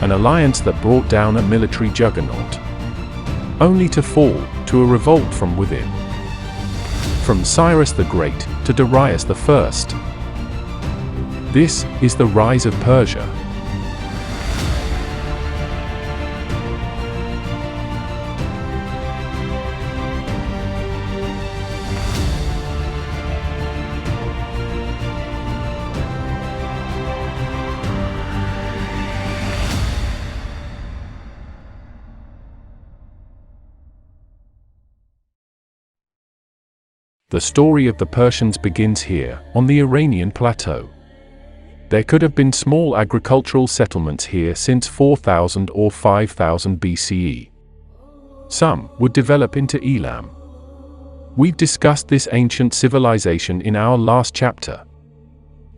an alliance that brought down a military juggernaut, only to fall to a revolt from within. From Cyrus the Great to Darius I. This is the rise of Persia. The story of the Persians begins here, on the Iranian plateau. There could have been small agricultural settlements here since 4000 or 5000 BCE. Some would develop into Elam. We've discussed this ancient civilization in our last chapter.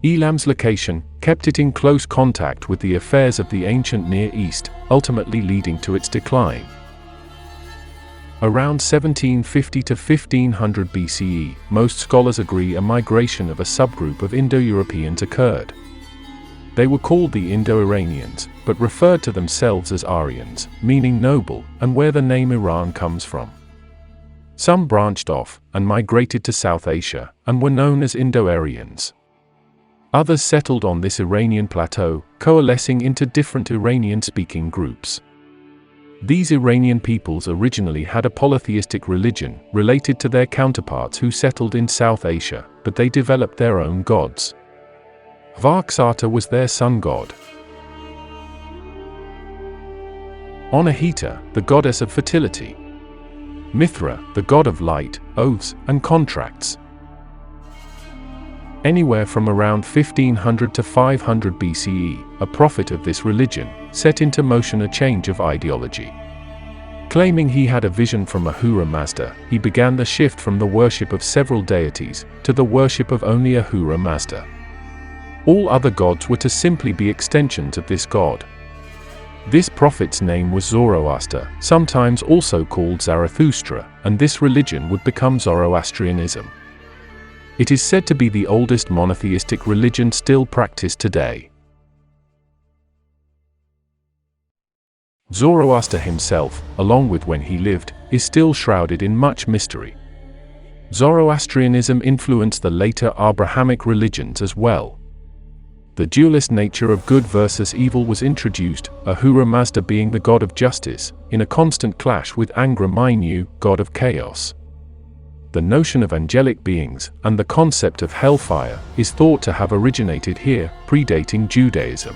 Elam's location kept it in close contact with the affairs of the ancient Near East, ultimately leading to its decline. Around 1750 to 1500 BCE, most scholars agree a migration of a subgroup of Indo-Europeans occurred. They were called the Indo-Iranians, but referred to themselves as Aryans, meaning noble, and where the name Iran comes from. Some branched off and migrated to South Asia, and were known as Indo-Aryans. Others settled on this Iranian plateau, coalescing into different Iranian-speaking groups. These Iranian peoples originally had a polytheistic religion, related to their counterparts who settled in South Asia, but they developed their own gods. Varksata was their sun god. Anahita, the goddess of fertility. Mithra, the god of light, oaths, and contracts. Anywhere from around 1500 to 500 BCE, a prophet of this religion set into motion a change of ideology. Claiming he had a vision from Ahura Mazda, he began the shift from the worship of several deities to the worship of only Ahura Mazda. All other gods were to simply be extensions of this god. This prophet's name was Zoroaster, sometimes also called Zarathustra, and this religion would become Zoroastrianism. It is said to be the oldest monotheistic religion still practiced today. Zoroaster himself, along with when he lived, is still shrouded in much mystery. Zoroastrianism influenced the later Abrahamic religions as well. The dualist nature of good versus evil was introduced, Ahura Mazda being the god of justice, in a constant clash with Angra Mainyu, god of chaos. The notion of angelic beings, and the concept of hellfire, is thought to have originated here, predating Judaism.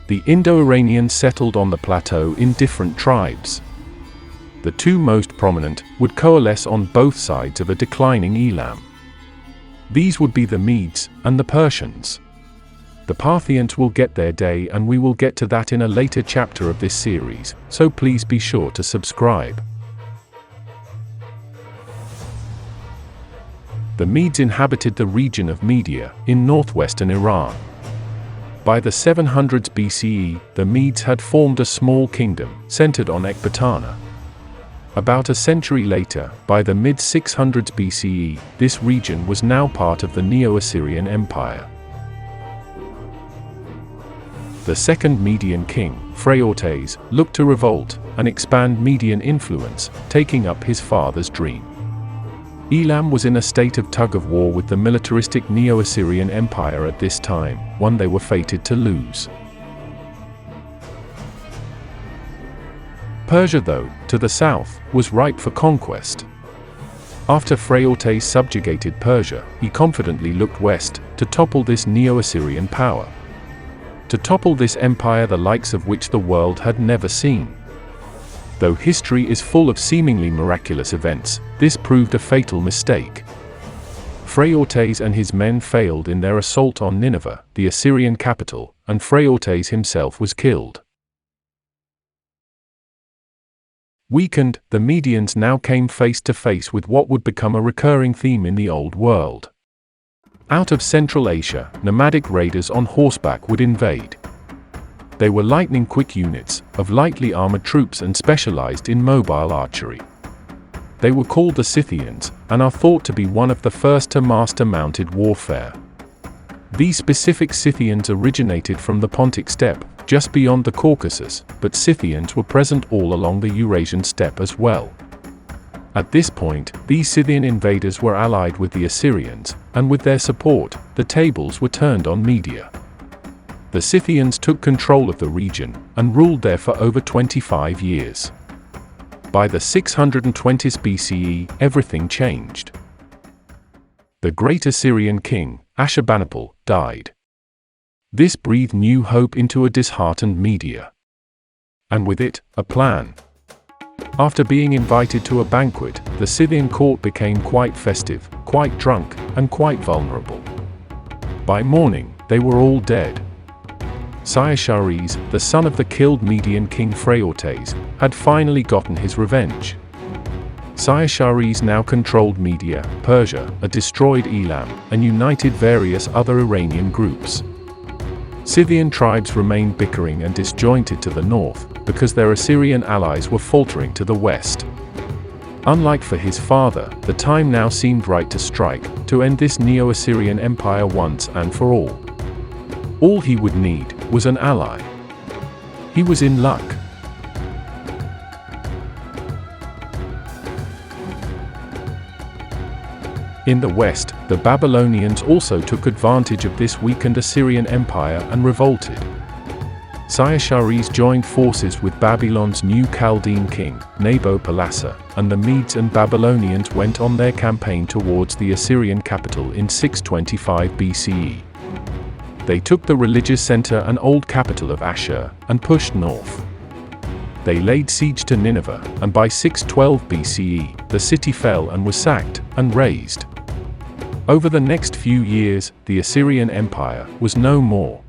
The Indo-Iranians settled on the plateau in different tribes. The two most prominent would coalesce on both sides of a declining Elam. These would be the Medes and the Persians. The Parthians will get their day, and we will get to that in a later chapter of this series, so please be sure to subscribe. The Medes inhabited the region of Media, in northwestern Iran. By the 700s BCE, the Medes had formed a small kingdom, centered on Ecbatana. About a century later, by the mid-600s BCE, this region was now part of the Neo-Assyrian Empire. The second Median king, Phraortes, looked to revolt and expand Median influence, taking up his father's dream. Elam was in a state of tug-of-war with the militaristic Neo-Assyrian Empire at this time, one they were fated to lose. Persia, though, to the south, was ripe for conquest. After Phraortes subjugated Persia, he confidently looked west to topple this Neo-Assyrian power. To topple this empire the likes of which the world had never seen. Though history is full of seemingly miraculous events, this proved a fatal mistake. Phraortes and his men failed in their assault on Nineveh, the Assyrian capital, and Phraortes himself was killed. Weakened, the Medians now came face to face with what would become a recurring theme in the Old World. Out of Central Asia, nomadic raiders on horseback would invade. They were lightning-quick units, of lightly armored troops and specialized in mobile archery. They were called the Scythians, and are thought to be one of the first to master mounted warfare. These specific Scythians originated from the Pontic steppe, just beyond the Caucasus, but Scythians were present all along the Eurasian steppe as well. At this point, these Scythian invaders were allied with the Assyrians, and with their support, the tables were turned on Media. The Scythians took control of the region, and ruled there for over 25 years. By the 620s BCE, everything changed. The great Assyrian king, Ashurbanipal, died. This breathed new hope into a disheartened Media. And with it, a plan. After being invited to a banquet, the Scythian court became quite festive, quite drunk, and quite vulnerable. By morning, they were all dead. Cyaxares, the son of the killed Median king Phraortes, had finally gotten his revenge. Cyaxares now controlled Media, Persia, a destroyed Elam, and united various other Iranian groups. Scythian tribes remained bickering and disjointed to the north, because their Assyrian allies were faltering to the west. Unlike for his father, the time now seemed right to strike, to end this Neo-Assyrian Empire once and for all. All he would need was an ally. He was in luck. In the west, the Babylonians also took advantage of this weakened Assyrian Empire and revolted. Cyaxares joined forces with Babylon's new Chaldean king, Nabopolassar, and the Medes and Babylonians went on their campaign towards the Assyrian capital in 625 BCE. They took the religious center and old capital of Ashur, and pushed north. They laid siege to Nineveh, and by 612 BCE, the city fell and was sacked, and razed. Over the next few years, the Assyrian Empire was no more.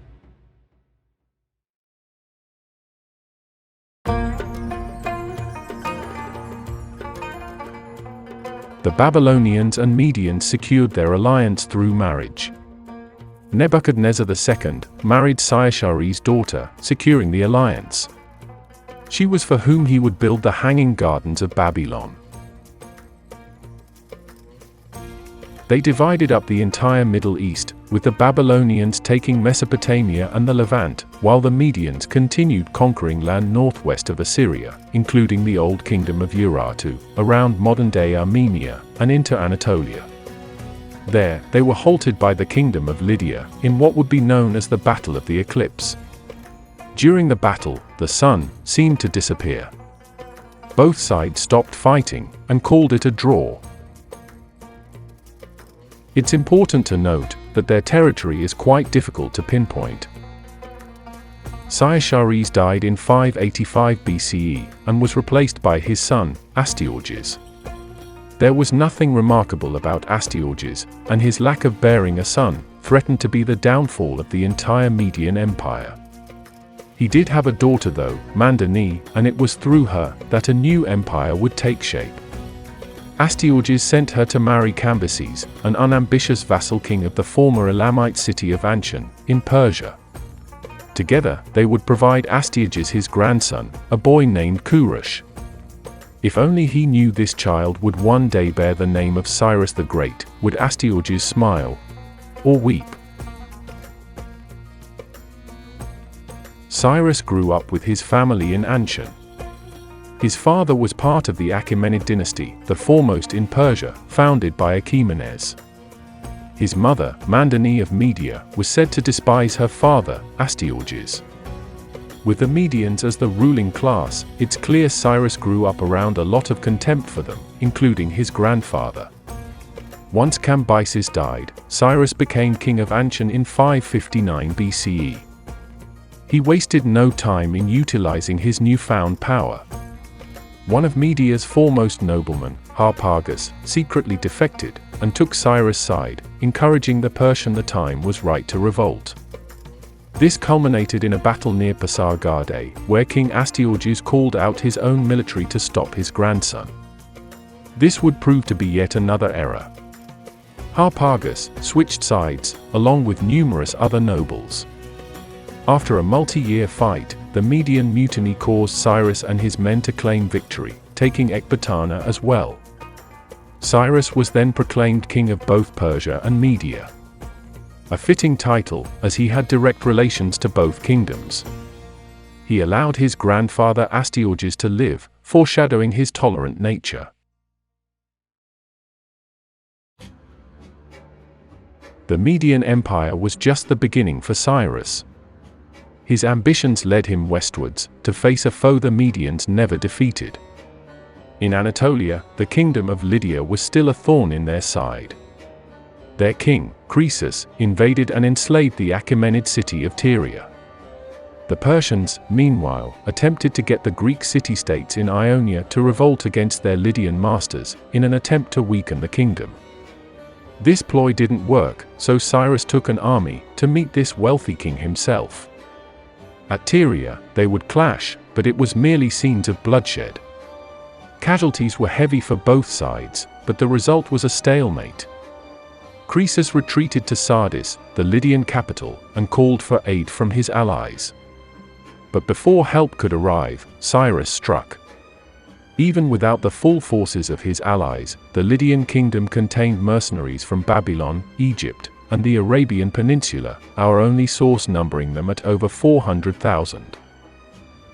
The Babylonians and Medians secured their alliance through marriage. Nebuchadnezzar II married Cyaxares' daughter, securing the alliance. She was for whom he would build the Hanging Gardens of Babylon. They divided up the entire Middle East, with the Babylonians taking Mesopotamia and the Levant, while the Medians continued conquering land northwest of Assyria, including the Old Kingdom of Urartu, around modern-day Armenia, and into Anatolia. There, they were halted by the kingdom of Lydia, in what would be known as the Battle of the Eclipse. During the battle, the sun seemed to disappear. Both sides stopped fighting, and called it a draw. It's important to note that their territory is quite difficult to pinpoint. Cyaxares died in 585 BCE, and was replaced by his son, Astyages. There was nothing remarkable about Astyages, and his lack of bearing a son threatened to be the downfall of the entire Median Empire. He did have a daughter though, Mandani, and it was through her that a new empire would take shape. Astyages sent her to marry Cambyses, an unambitious vassal king of the former Elamite city of Anshan, in Persia. Together, they would provide Astyages his grandson, a boy named Kurush. If only he knew this child would one day bear the name of Cyrus the Great, would Astyages smile or weep? Cyrus grew up with his family in Anshan. His father was part of the Achaemenid dynasty, the foremost in Persia, founded by Achaemenes. His mother, Mandani of Media, was said to despise her father, Astyages. With the Medians as the ruling class, it's clear Cyrus grew up around a lot of contempt for them, including his grandfather. Once Cambyses died, Cyrus became king of Anshan in 559 BCE. He wasted no time in utilizing his newfound power. One of Media's foremost noblemen, Harpagus, secretly defected, and took Cyrus' side, encouraging the Persian the time was right to revolt. This culminated in a battle near Pasargadae, where King Astyages called out his own military to stop his grandson. This would prove to be yet another error. Harpagus switched sides, along with numerous other nobles. After a multi-year fight, the Median mutiny caused Cyrus and his men to claim victory, taking Ecbatana as well. Cyrus was then proclaimed king of both Persia and Media. a fitting title, as he had direct relations to both kingdoms. He allowed his grandfather Astyages to live, foreshadowing his tolerant nature. The Median Empire was just the beginning for Cyrus. His ambitions led him westwards, to face a foe the Medians never defeated. In Anatolia, the kingdom of Lydia was still a thorn in their side. Their king, Croesus, invaded and enslaved the Achaemenid city of Tyre. The Persians, meanwhile, attempted to get the Greek city-states in Ionia to revolt against their Lydian masters, in an attempt to weaken the kingdom. This ploy didn't work, so Cyrus took an army to meet this wealthy king himself. At Tyre, they would clash, but it was merely scenes of bloodshed. Casualties were heavy for both sides, but the result was a stalemate. Croesus retreated to Sardis, the Lydian capital, and called for aid from his allies. But before help could arrive, Cyrus struck. Even without the full forces of his allies, the Lydian kingdom contained mercenaries from Babylon, Egypt, and the Arabian Peninsula, our only source numbering them at over 400,000.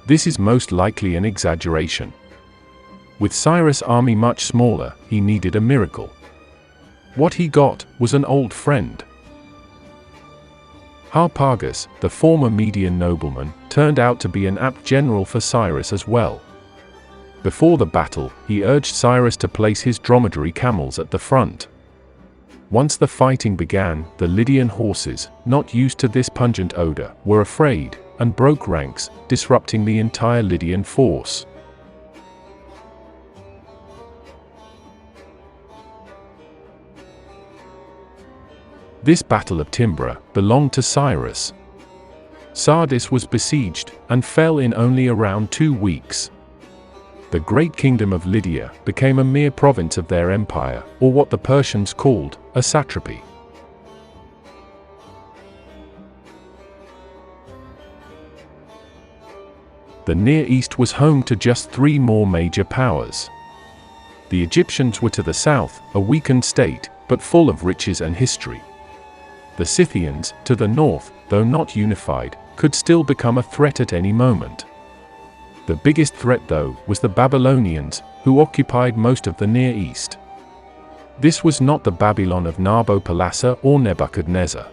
This is most likely an exaggeration. With Cyrus' army much smaller, he needed a miracle. What he got was an old friend. Harpagus, the former Median nobleman, turned out to be an apt general for Cyrus as well. Before the battle, he urged Cyrus to place his dromedary camels at the front. Once the fighting began, the Lydian horses, not used to this pungent odor, were afraid, and broke ranks, disrupting the entire Lydian force. This Battle of Timbra belonged to Cyrus. Sardis was besieged, and fell in only around 2 weeks. The great kingdom of Lydia became a mere province of their empire, or what the Persians called a satrapy. The Near East was home to just 3 more major powers. The Egyptians were to the south, a weakened state, but full of riches and history. The Scythians, to the north, though not unified, could still become a threat at any moment. The biggest threat, though, was the Babylonians, who occupied most of the Near East. This was not the Babylon of Nabopolassar or Nebuchadnezzar.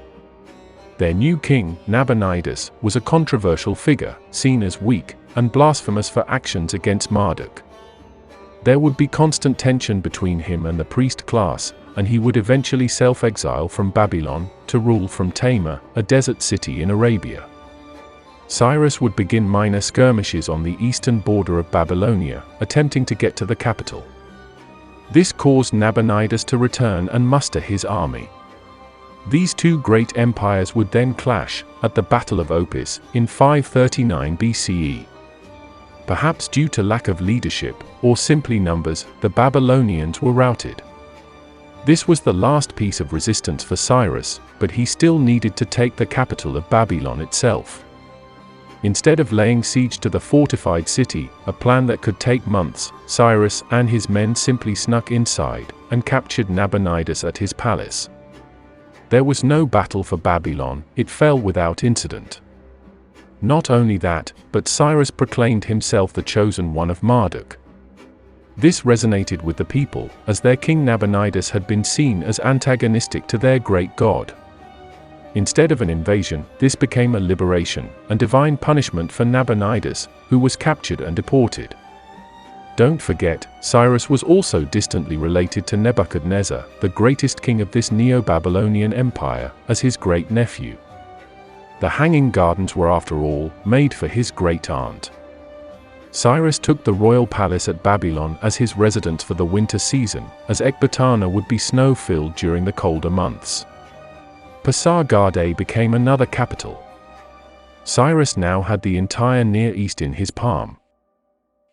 Their new king, Nabonidus, was a controversial figure, seen as weak and blasphemous for actions against Marduk. There would be constant tension between him and the priest class, and he would eventually self-exile from Babylon to rule from Tama, a desert city in Arabia. Cyrus would begin minor skirmishes on the eastern border of Babylonia, attempting to get to the capital. This caused Nabonidus to return and muster his army. These 2 great empires would then clash, at the Battle of Opis, in 539 BCE. Perhaps due to lack of leadership, or simply numbers, the Babylonians were routed. This was the last piece of resistance for Cyrus, but he still needed to take the capital of Babylon itself. Instead of laying siege to the fortified city, a plan that could take months, Cyrus and his men simply snuck inside and captured Nabonidus at his palace. There was no battle for Babylon, it fell without incident. Not only that, but Cyrus proclaimed himself the chosen one of Marduk. This resonated with the people, as their king Nabonidus had been seen as antagonistic to their great god. Instead of an invasion, this became a liberation, and divine punishment for Nabonidus, who was captured and deported. Don't forget, Cyrus was also distantly related to Nebuchadnezzar, the greatest king of this Neo-Babylonian empire, as his great-nephew. The Hanging Gardens were, after all, made for his great-aunt. Cyrus took the royal palace at Babylon as his residence for the winter season, as Ecbatana would be snow-filled during the colder months. Pasargadae became another capital. Cyrus now had the entire Near East in his palm.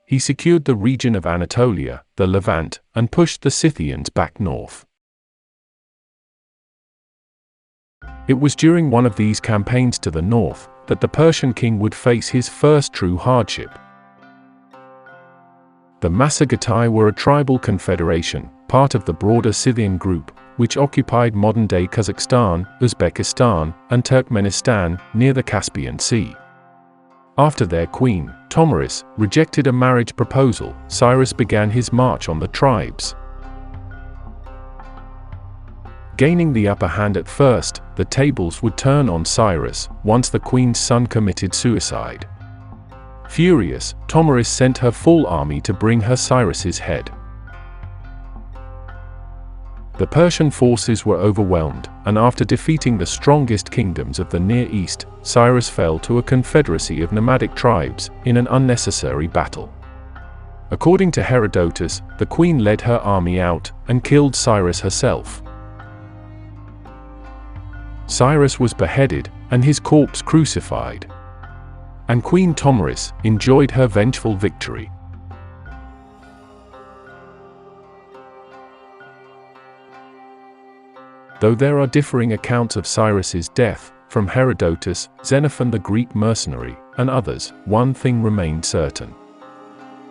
He secured the region of Anatolia, the Levant, and pushed the Scythians back north. It was during one of these campaigns to the north that the Persian king would face his first true hardship. The Massagatai were a tribal confederation, part of the broader Scythian group, which occupied modern-day Kazakhstan, Uzbekistan, and Turkmenistan, near the Caspian Sea. After their queen, Tomiris, rejected a marriage proposal, Cyrus began his march on the tribes. Gaining the upper hand at first, the tables would turn on Cyrus once the queen's son committed suicide. Furious, Tomiris sent her full army to bring her Cyrus's head. The Persian forces were overwhelmed, and after defeating the strongest kingdoms of the Near East, Cyrus fell to a confederacy of nomadic tribes in an unnecessary battle. According to Herodotus, the queen led her army out and killed Cyrus herself. Cyrus was beheaded, and his corpse crucified. And Queen Tomiris enjoyed her vengeful victory. Though there are differing accounts of Cyrus's death, from Herodotus, Xenophon the Greek mercenary, and others, one thing remained certain.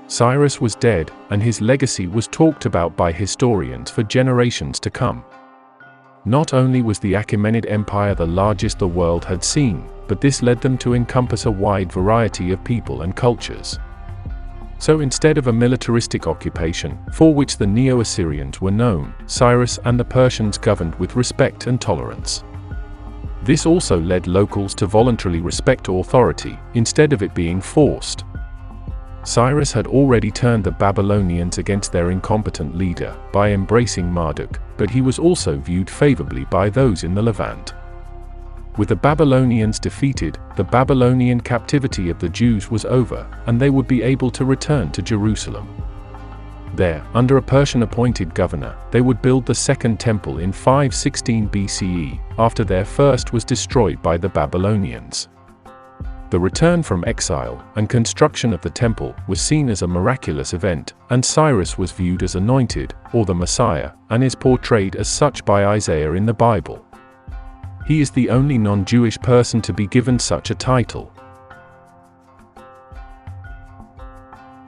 Cyrus was dead, and his legacy was talked about by historians for generations to come. Not only was the Achaemenid Empire the largest the world had seen, but this led them to encompass a wide variety of people and cultures. So instead of a militaristic occupation, for which the Neo-Assyrians were known, Cyrus and the Persians governed with respect and tolerance. This also led locals to voluntarily respect authority, instead of it being forced. Cyrus had already turned the Babylonians against their incompetent leader by embracing Marduk, but he was also viewed favorably by those in the Levant. With the Babylonians defeated, the Babylonian captivity of the Jews was over, and they would be able to return to Jerusalem. There, under a Persian-appointed governor, they would build the Second Temple in 516 BCE, after their first was destroyed by the Babylonians. The return from exile and construction of the temple was seen as a miraculous event, and Cyrus was viewed as anointed, or the Messiah, and is portrayed as such by Isaiah in the Bible. He is the only non-Jewish person to be given such a title.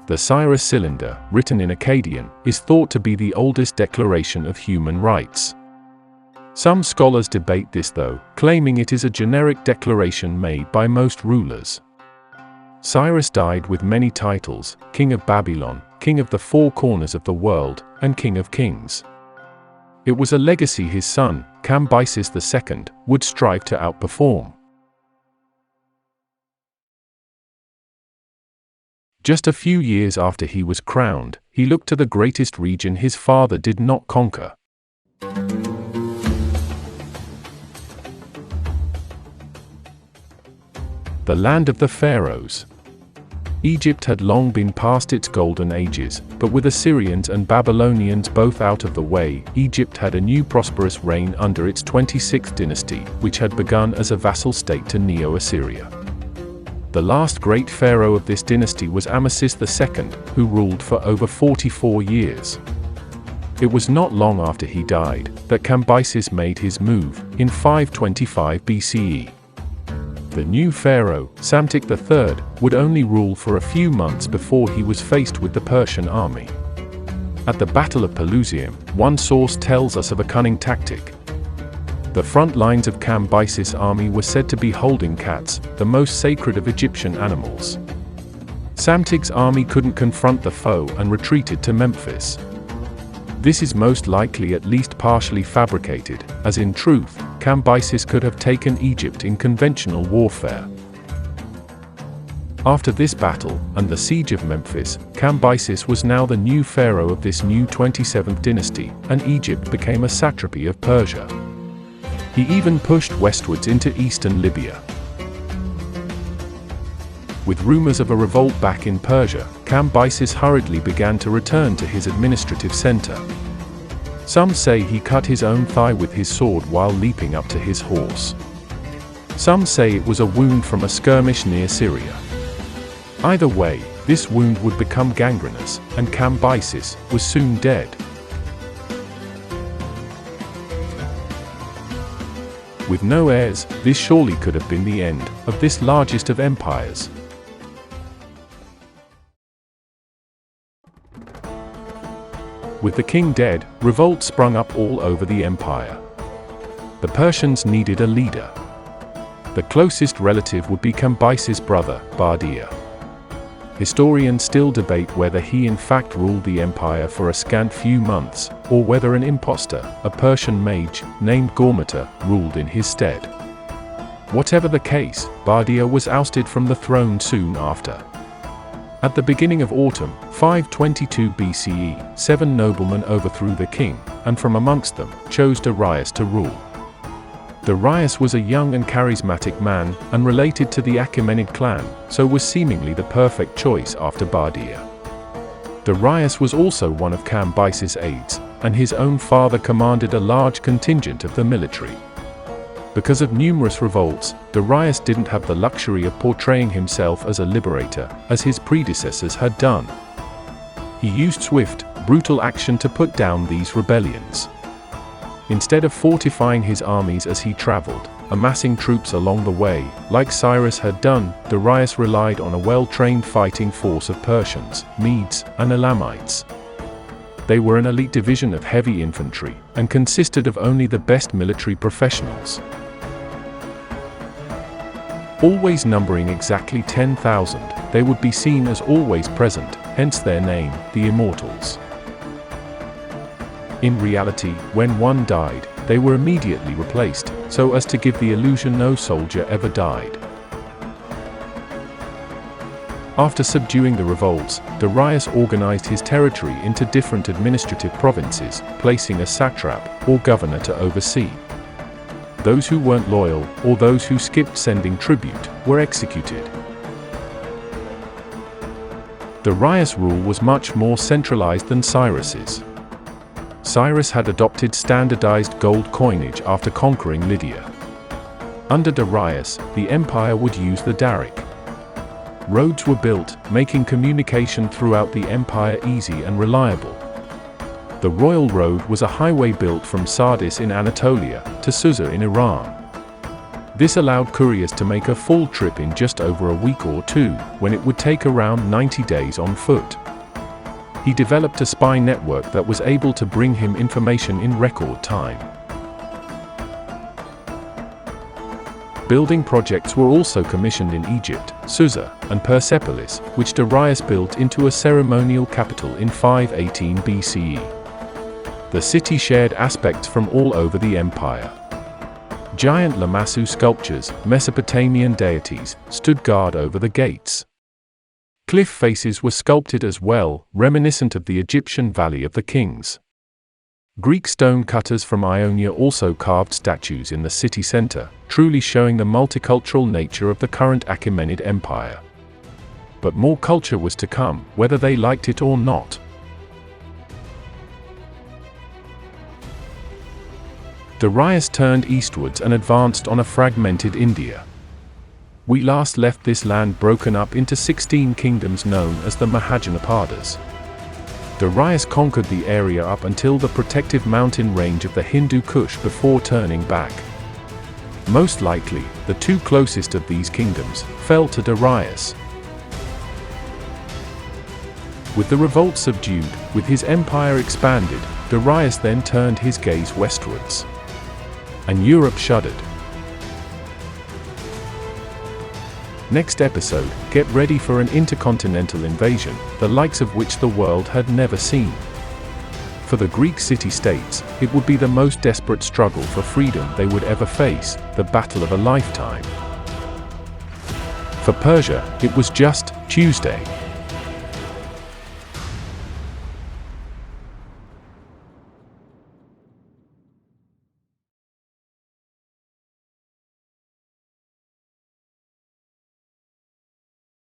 The Cyrus Cylinder, written in Akkadian, is thought to be the oldest declaration of human rights. Some scholars debate this though, claiming it is a generic declaration made by most rulers. Cyrus died with many titles: King of Babylon, King of the Four Corners of the World, and King of Kings. It was a legacy his son, Cambyses II, would strive to outperform. Just a few years after he was crowned, he looked to the greatest region his father did not conquer. The land of the pharaohs. Egypt had long been past its golden ages, but with Assyrians and Babylonians both out of the way, Egypt had a new prosperous reign under its 26th dynasty, which had begun as a vassal state to Neo-Assyria. The last great pharaoh of this dynasty was Cambyses II, who ruled for over 44 years. It was not long after he died that Cambyses made his move, in 525 BCE. The new pharaoh, Psamtik III, would only rule for a few months before he was faced with the Persian army. At the Battle of Pelusium, one source tells us of a cunning tactic. The front lines of Cambyses' army were said to be holding cats, the most sacred of Egyptian animals. Psamtik's army couldn't confront the foe and retreated to Memphis. This is most likely at least partially fabricated, as in truth, Cambyses could have taken Egypt in conventional warfare. After this battle, and the siege of Memphis, Cambyses was now the new pharaoh of this new 27th dynasty, and Egypt became a satrapy of Persia. He even pushed westwards into eastern Libya. With rumors of a revolt back in Persia, Cambyses hurriedly began to return to his administrative center. Some say he cut his own thigh with his sword while leaping up to his horse. Some say it was a wound from a skirmish near Syria. Either way, this wound would become gangrenous, and Cambyses was soon dead. With no heirs, this surely could have been the end of this largest of empires. With the king dead, revolt sprung up all over the empire. The Persians needed a leader. The closest relative would be Cambyses' brother, Bardia. Historians still debate whether he in fact ruled the empire for a scant few months, or whether an impostor, a Persian mage, named Gormata, ruled in his stead. Whatever the case, Bardia was ousted from the throne soon after. At the beginning of autumn, 522 BCE, 7 noblemen overthrew the king, and from amongst them, chose Darius to rule. Darius was a young and charismatic man, and related to the Achaemenid clan, so was seemingly the perfect choice after Bardia. Darius was also one of Cambyses' aides, and his own father commanded a large contingent of the military. Because of numerous revolts, Darius didn't have the luxury of portraying himself as a liberator, as his predecessors had done. He used swift, brutal action to put down these rebellions. Instead of fortifying his armies as he traveled, amassing troops along the way, like Cyrus had done, Darius relied on a well-trained fighting force of Persians, Medes, and Elamites. They were an elite division of heavy infantry, and consisted of only the best military professionals. Always numbering exactly 10,000, they would be seen as always present, hence their name, the Immortals. In reality, when one died, they were immediately replaced, so as to give the illusion no soldier ever died. After subduing the revolts, Darius organized his territory into different administrative provinces, placing a satrap, or governor to oversee. Those who weren't loyal, or those who skipped sending tribute, were executed. Darius' rule was much more centralized than Cyrus's. Cyrus had adopted standardized gold coinage after conquering Lydia. Under Darius, the empire would use the Daric. Roads were built, making communication throughout the empire easy and reliable. The Royal Road was a highway built from Sardis in Anatolia to Susa in Iran. This allowed couriers to make a full trip in just over a week or two, when it would take around 90 days on foot. He developed a spy network that was able to bring him information in record time. Building projects were also commissioned in Egypt, Susa, and Persepolis, which Darius built into a ceremonial capital in 518 BCE. The city shared aspects from all over the empire. Giant Lamassu sculptures, Mesopotamian deities, stood guard over the gates. Cliff faces were sculpted as well, reminiscent of the Egyptian Valley of the Kings. Greek stone cutters from Ionia also carved statues in the city center, truly showing the multicultural nature of the current Achaemenid Empire. But more culture was to come, whether they liked it or not. Darius turned eastwards and advanced on a fragmented India. We last left this land broken up into 16 kingdoms known as the Mahajanapadas. Darius conquered the area up until the protective mountain range of the Hindu Kush before turning back. Most likely, the two closest of these kingdoms fell to Darius. With the revolt subdued, with his empire expanded, Darius then turned his gaze westwards. And Europe shuddered. Next episode, get ready for an intercontinental invasion, the likes of which the world had never seen. For the Greek city-states, it would be the most desperate struggle for freedom they would ever face, the battle of a lifetime. For Persia, it was just Tuesday.